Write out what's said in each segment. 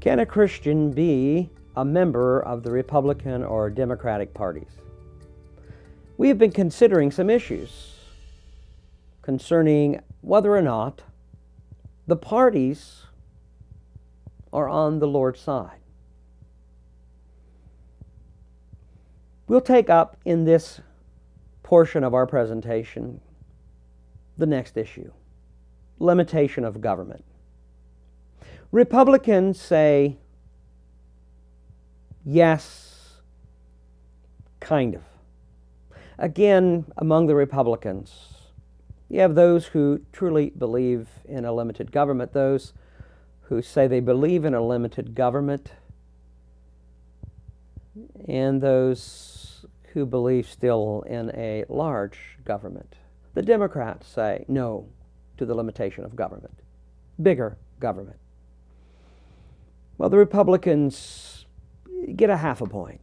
Can a Christian be a member of the Republican or Democratic parties? We have been considering some issues concerning whether or not the parties are on the Lord's side. We'll take up in this portion of our presentation the next issue: limitation of government. Republicans say, yes, kind of. Again, among the Republicans, you have those who truly believe in a limited government, those who say they believe in a limited government, and those who believe still in a large government. The Democrats say no to the limitation of government, bigger government. Well, the Republicans get a half a point.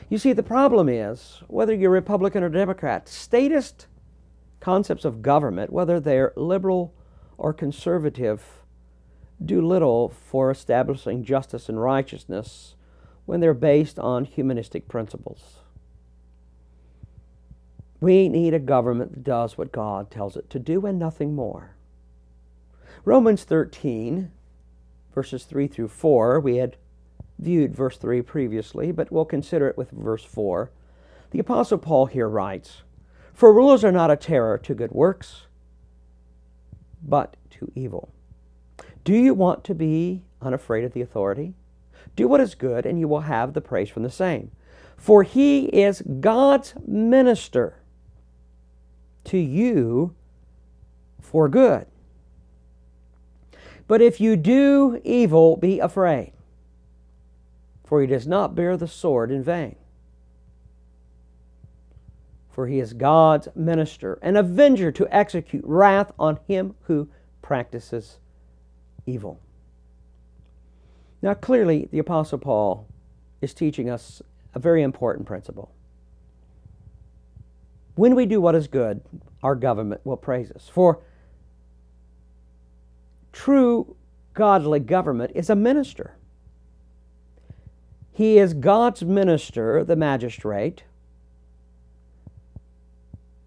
You see, the problem is, whether you're Republican or Democrat, statist concepts of government, whether they're liberal or conservative, do little for establishing justice and righteousness when they're based on humanistic principles. We need a government that does what God tells it to do and nothing more. Romans 13, verses 3 through 4, we had viewed verse 3 previously, but we'll consider it with verse 4. The Apostle Paul here writes, "For rulers are not a terror to good works, but to evil. Do you want to be unafraid of the authority? Do what is good, and you will have the praise from the same. For he is God's minister to you for good. But if you do evil, be afraid, for he does not bear the sword in vain. For he is God's minister, an avenger to execute wrath on him who practices evil." Now, clearly, the Apostle Paul is teaching us a very important principle. When we do what is good, our government will praise us. For true godly government is a minister. He is God's minister, the magistrate,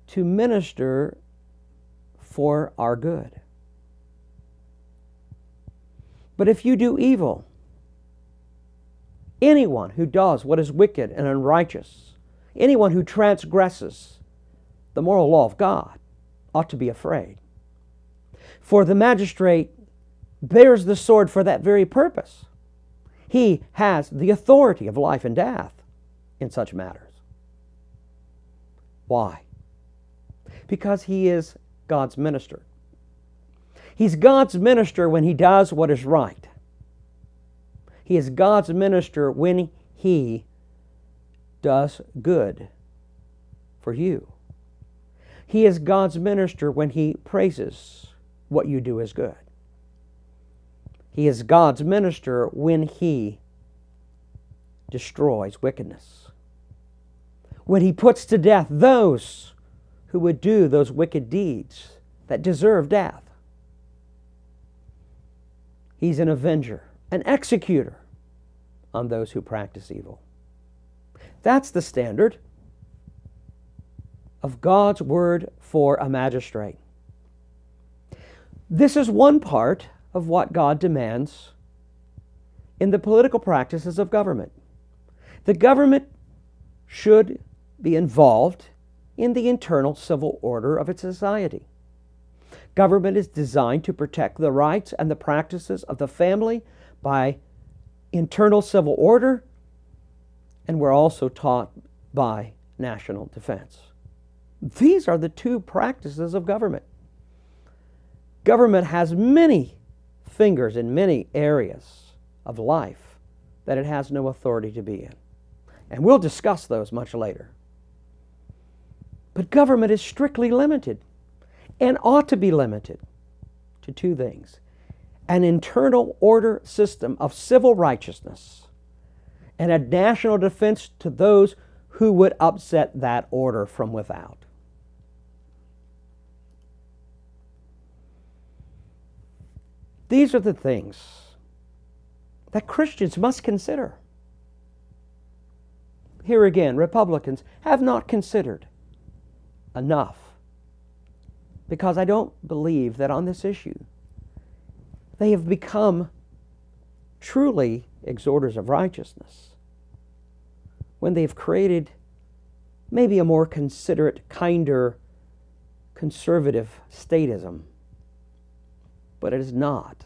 to minister for our good. But if you do evil, anyone who does what is wicked and unrighteous, anyone who transgresses the moral law of God, ought to be afraid. For the magistrate bears the sword for that very purpose. He has the authority of life and death in such matters. Why? Because he is God's minister. He's God's minister when he does what is right. He is God's minister when he does good for you. He is God's minister when he praises what you do is good. He is God's minister when he destroys wickedness, when he puts to death those who would do those wicked deeds that deserve death. He's an avenger, an executor on those who practice evil. That's the standard of God's word for a magistrate. This is one part of what God demands in the political practices of government. The government should be involved in the internal civil order of its society. Government is designed to protect the rights and the practices of the family by internal civil order, and we're also taught by national defense. These are the two practices of government. Government has many fingers in many areas of life that it has no authority to be in. And we'll discuss those much later. But government is strictly limited and ought to be limited to two things: an internal order system of civil righteousness and a national defense to those who would upset that order from without. These are the things that Christians must consider. Here again, Republicans have not considered enough, because I don't believe that on this issue they have become truly exhorters of righteousness when they've created maybe a more considerate, kinder, conservative statism. But it is not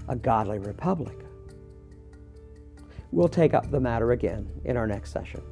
a godly republic. We'll take up the matter again in our next session.